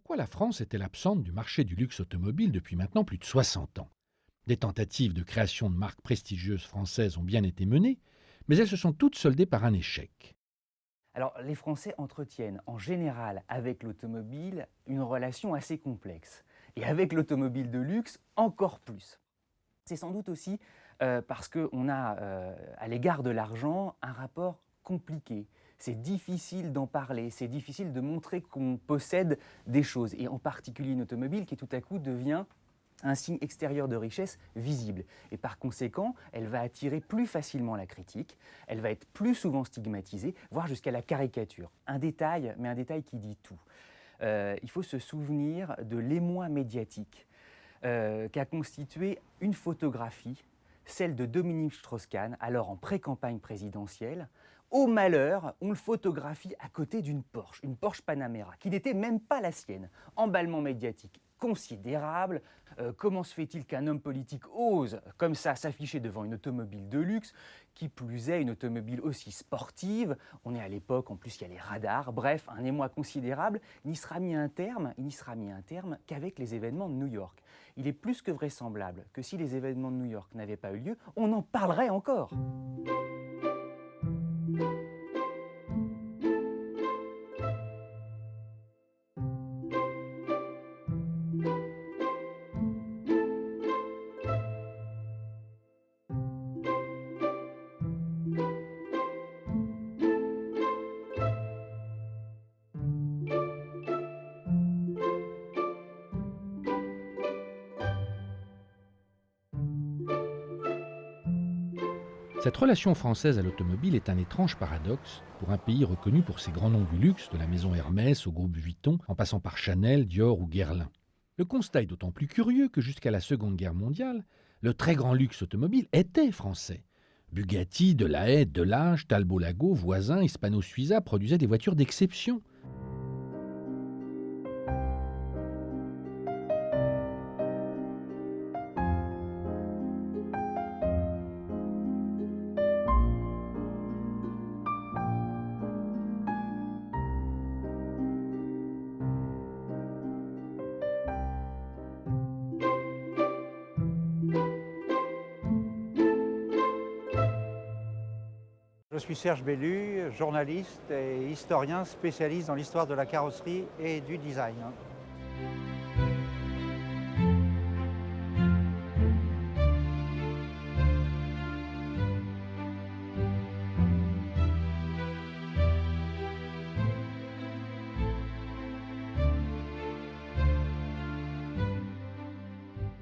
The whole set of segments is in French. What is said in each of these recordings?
Pourquoi la France est-elle absente du marché du luxe automobile depuis maintenant plus de 60 ans? Des tentatives de création de marques prestigieuses françaises ont bien été menées, mais elles se sont toutes soldées par un échec. Alors, les Français entretiennent en général avec l'automobile une relation assez complexe. Et avec l'automobile de luxe, encore plus. C'est sans doute aussi parce qu'on a, à l'égard de l'argent, un rapport compliqué. C'est difficile d'en parler, c'est difficile de montrer qu'on possède des choses, et en particulier une automobile qui tout à coup devient un signe extérieur de richesse visible. Et par conséquent, elle va attirer plus facilement la critique, elle va être plus souvent stigmatisée, voire jusqu'à la caricature. Un détail, mais un détail qui dit tout. Il faut se souvenir de l'émoi médiatique qu'a constitué une photographie, celle de Dominique Strauss-Kahn, alors en pré-campagne présidentielle. Au malheur, on le photographie à côté d'une Porsche Panamera, qui n'était même pas la sienne. Emballement médiatique considérable. Comment se fait-il qu'un homme politique ose, comme ça, s'afficher devant une automobile de luxe, qui plus est une automobile aussi sportive? On est à l'époque, en plus il y a les radars, bref, un émoi considérable. Il n'y sera mis un terme qu'avec les événements de New York. Il est plus que vraisemblable que si les événements de New York n'avaient pas eu lieu, on en parlerait encore. Cette relation française à l'automobile est un étrange paradoxe pour un pays reconnu pour ses grands noms du luxe, de la maison Hermès au groupe Vuitton, en passant par Chanel, Dior ou Guerlain. Le constat est d'autant plus curieux que jusqu'à la Seconde Guerre mondiale, le très grand luxe automobile était français. Bugatti, Delahaye, Delage, Talbot-Lago, Voisin, Hispano-Suiza produisaient des voitures d'exception. Je suis Serge Bellu, journaliste et historien spécialiste dans l'histoire de la carrosserie et du design.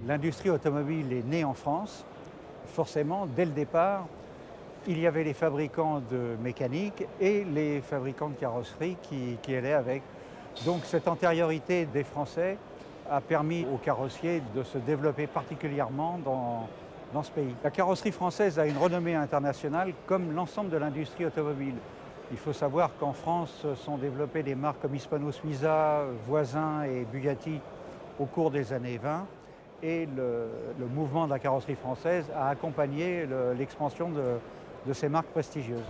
L'industrie automobile est née en France. Forcément, dès le départ, il y avait les fabricants de mécanique et les fabricants de carrosserie qui allaient avec. Donc cette antériorité des Français a permis aux carrossiers de se développer particulièrement dans ce pays. La carrosserie française a une renommée internationale comme l'ensemble de l'industrie automobile. Il faut savoir qu'en France se sont développées des marques comme Hispano-Suiza, Voisin et Bugatti au cours des années 20. Et le mouvement de la carrosserie française a accompagné l'expansion de ces marques prestigieuses.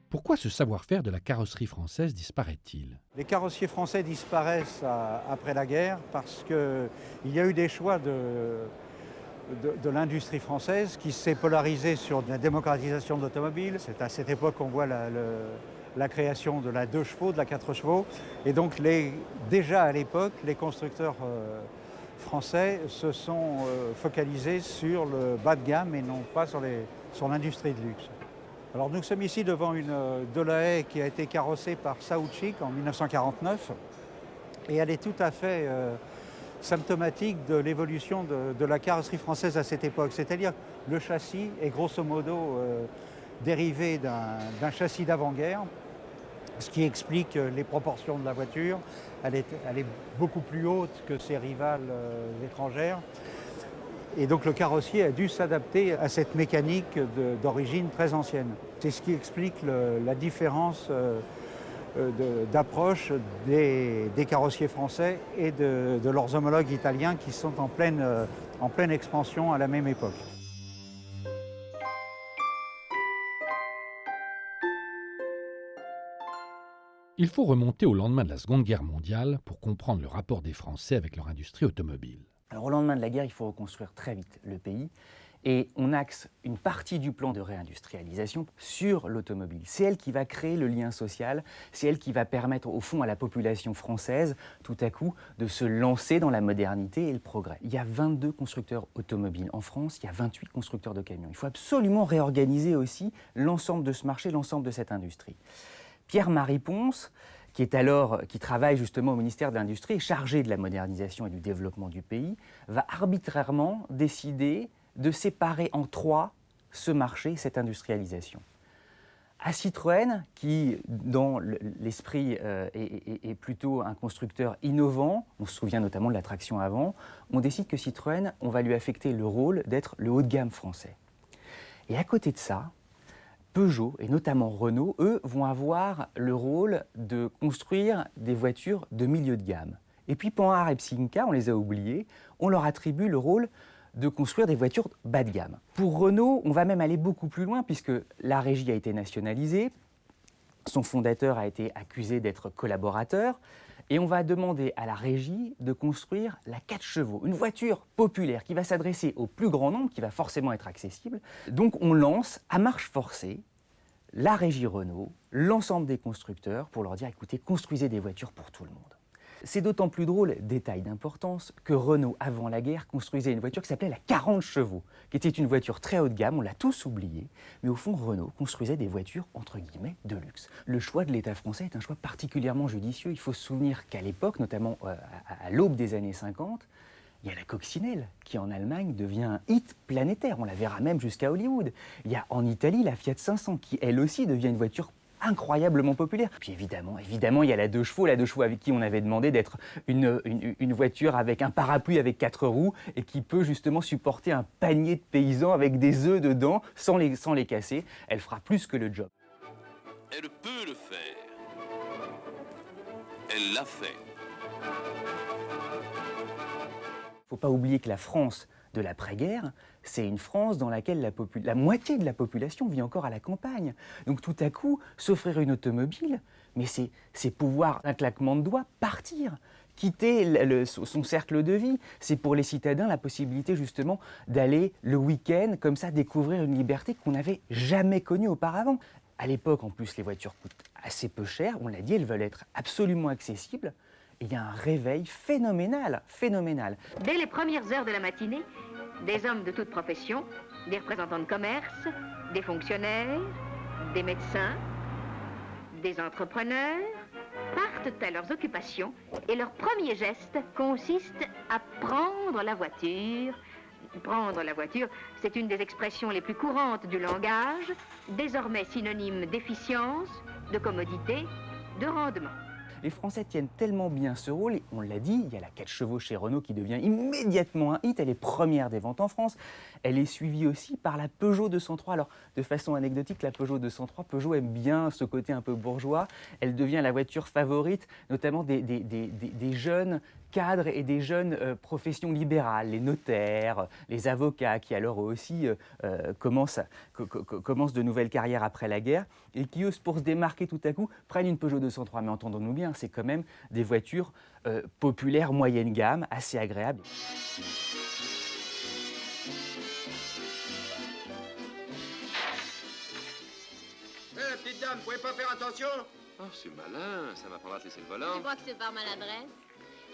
Pourquoi ce savoir-faire de la carrosserie française disparaît-il? Les carrossiers français disparaissent après la guerre parce qu'il y a eu des choix de l'industrie française qui s'est polarisée sur la démocratisation de l'automobile. C'est à cette époque qu'on voit la création de la 2 chevaux, de la 4 chevaux. Et donc déjà à l'époque, les constructeurs français se sont focalisés sur le bas de gamme et non pas sur l'industrie de luxe. Alors nous sommes ici devant une Delahaye qui a été carrossée par Saoutchik en 1949 et elle est tout à fait symptomatique de l'évolution de la carrosserie française à cette époque. C'est-à-dire que le châssis est grosso modo dérivé d'un châssis d'avant-guerre, ce qui explique les proportions de la voiture. Elle est beaucoup plus haute que ses rivales étrangères. Et donc le carrossier a dû s'adapter à cette mécanique d'origine très ancienne. C'est ce qui explique la différence d'approche des carrossiers français et de leurs homologues italiens qui sont en pleine expansion à la même époque. Il faut remonter au lendemain de la Seconde Guerre mondiale pour comprendre le rapport des Français avec leur industrie automobile. Alors, au lendemain de la guerre, il faut reconstruire très vite le pays. Et on axe une partie du plan de réindustrialisation sur l'automobile. C'est elle qui va créer le lien social, c'est elle qui va permettre au fond à la population française, tout à coup, de se lancer dans la modernité et le progrès. Il y a 22 constructeurs automobiles en France, il y a 28 constructeurs de camions. Il faut absolument réorganiser aussi l'ensemble de ce marché, l'ensemble de cette industrie. Pierre-Marie Ponce, qui travaille justement au ministère de l'Industrie, chargé de la modernisation et du développement du pays, va arbitrairement décider de séparer en trois ce marché, cette industrialisation. À Citroën, qui dans l'esprit est plutôt un constructeur innovant, on se souvient notamment de la traction avant, on décide que Citroën, on va lui affecter le rôle d'être le haut de gamme français. Et à côté de ça, Peugeot et notamment Renault, eux, vont avoir le rôle de construire des voitures de milieu de gamme. Et puis Panhard et Psinka, on les a oubliés, on leur attribue le rôle de construire des voitures bas de gamme. Pour Renault, on va même aller beaucoup plus loin puisque la régie a été nationalisée, son fondateur a été accusé d'être collaborateur, et on va demander à la régie de construire la 4 chevaux, une voiture populaire qui va s'adresser au plus grand nombre, qui va forcément être accessible. Donc on lance à marche forcée la régie Renault, l'ensemble des constructeurs, pour leur dire écoutez, construisez des voitures pour tout le monde. C'est d'autant plus drôle, détail d'importance, que Renault, avant la guerre, construisait une voiture qui s'appelait la 40 chevaux, qui était une voiture très haut de gamme, on l'a tous oublié, mais au fond, Renault construisait des voitures, entre guillemets, de luxe. Le choix de l'État français est un choix particulièrement judicieux. Il faut se souvenir qu'à l'époque, notamment à l'aube des années 50, il y a la coccinelle, qui en Allemagne devient un hit planétaire, on la verra même jusqu'à Hollywood. Il y a en Italie la Fiat 500, qui elle aussi devient une voiture incroyablement populaire. Puis évidemment, il y a la 2 chevaux avec qui on avait demandé d'être une voiture avec un parapluie avec 4 roues et qui peut justement supporter un panier de paysans avec des œufs dedans sans les casser. Elle fera plus que le job. Elle peut le faire. Elle l'a fait. Faut pas oublier que la France de l'après-guerre, c'est une France dans laquelle la moitié de la population vit encore à la campagne. Donc tout à coup, s'offrir une automobile, mais c'est pouvoir, d'un claquement de doigts, partir, quitter son cercle de vie. C'est pour les citadins la possibilité justement d'aller le week-end, comme ça, découvrir une liberté qu'on n'avait jamais connue auparavant. À l'époque, en plus, les voitures coûtent assez peu cher, on l'a dit, elles veulent être absolument accessibles. Et il y a un réveil phénoménal. Dès les premières heures de la matinée, des hommes de toute profession, des représentants de commerce, des fonctionnaires, des médecins, des entrepreneurs, partent à leurs occupations et leur premier geste consiste à prendre la voiture. Prendre la voiture, c'est une des expressions les plus courantes du langage, désormais synonyme d'efficience, de commodité, de rendement. Les Français tiennent tellement bien ce rôle, et on l'a dit, il y a la 4 chevaux chez Renault qui devient immédiatement un hit, elle est première des ventes en France, elle est suivie aussi par la Peugeot 203. Alors, de façon anecdotique, la Peugeot 203, Peugeot aime bien ce côté un peu bourgeois, elle devient la voiture favorite, notamment des jeunes cadres et des jeunes professions libérales, les notaires, les avocats, qui alors aussi commencent de nouvelles carrières après la guerre, et qui, eux, pour se démarquer tout à coup, prennent une Peugeot 203. Mais entendons-nous bien, c'est quand même des voitures populaires, moyenne gamme, assez agréables. La petite dame, vous pouvez pas faire attention? Oh, c'est malin, ça m'apprendra à te laisser le volant. Tu crois que c'est par maladresse?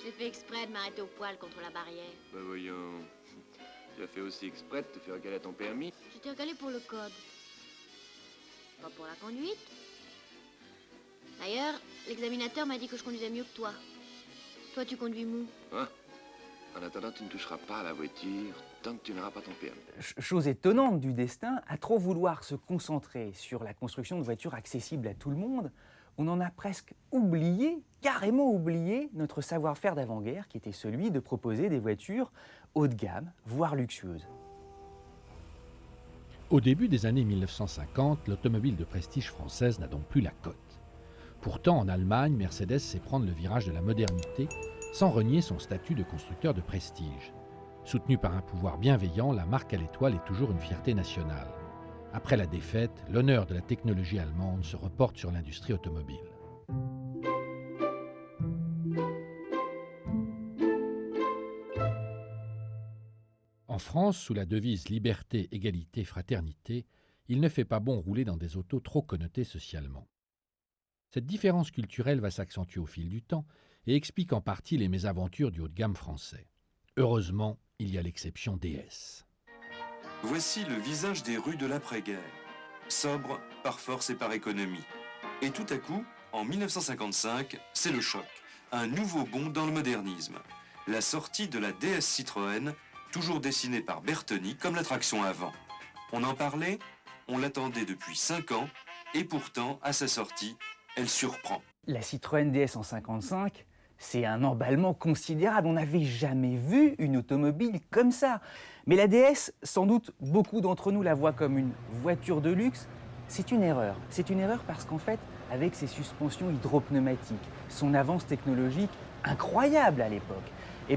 J'ai fait exprès de m'arrêter au poil contre la barrière. Ben voyons, tu as fait aussi exprès de te faire recaler à ton permis. J'étais recalé pour le code. Pas pour la conduite. D'ailleurs, l'examinateur m'a dit que je conduisais mieux que toi. Toi, tu conduis mou. Hein? En attendant, tu ne toucheras pas à la voiture tant que tu n'auras pas ton permis. Chose étonnante du destin, à trop vouloir se concentrer sur la construction de voitures accessibles à tout le monde, on en a presque oublié, carrément oublié, notre savoir-faire d'avant-guerre, qui était celui de proposer des voitures haut de gamme, voire luxueuses. Au début des années 1950, l'automobile de prestige française n'a donc plus la cote. Pourtant, en Allemagne, Mercedes sait prendre le virage de la modernité sans renier son statut de constructeur de prestige. Soutenue par un pouvoir bienveillant, la marque à l'étoile est toujours une fierté nationale. Après la défaite, l'honneur de la technologie allemande se reporte sur l'industrie automobile. En France, sous la devise liberté, égalité, fraternité, il ne fait pas bon rouler dans des autos trop connotés socialement. Cette différence culturelle va s'accentuer au fil du temps et explique en partie les mésaventures du haut de gamme français. Heureusement, il y a l'exception DS. Voici le visage des rues de l'après-guerre. Sobre, par force et par économie. Et tout à coup, en 1955, c'est le choc. Un nouveau bond dans le modernisme. La sortie de la DS Citroën, toujours dessinée par Bertoni comme la traction avant. On en parlait, on l'attendait depuis 5 ans, et pourtant, à sa sortie, elle surprend. La Citroën DS en 55, c'est un emballement considérable. On n'avait jamais vu une automobile comme ça. Mais la DS, sans doute beaucoup d'entre nous la voient comme une voiture de luxe. C'est une erreur. C'est une erreur parce qu'en fait, avec ses suspensions hydropneumatiques, son avance technologique incroyable à l'époque, et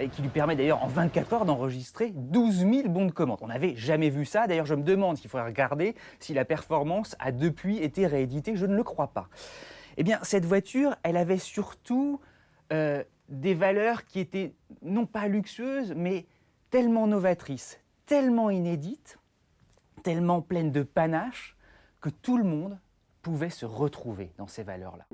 qui lui permet d'ailleurs en 24 heures d'enregistrer 12 000 bons de commande. On n'avait jamais vu ça. D'ailleurs, je me demande s'il faudrait regarder si la performance a depuis été rééditée. Je ne le crois pas. Cette voiture, elle avait surtout des valeurs qui étaient non pas luxueuses, mais tellement novatrices, tellement inédites, tellement pleines de panache, que tout le monde pouvait se retrouver dans ces valeurs-là.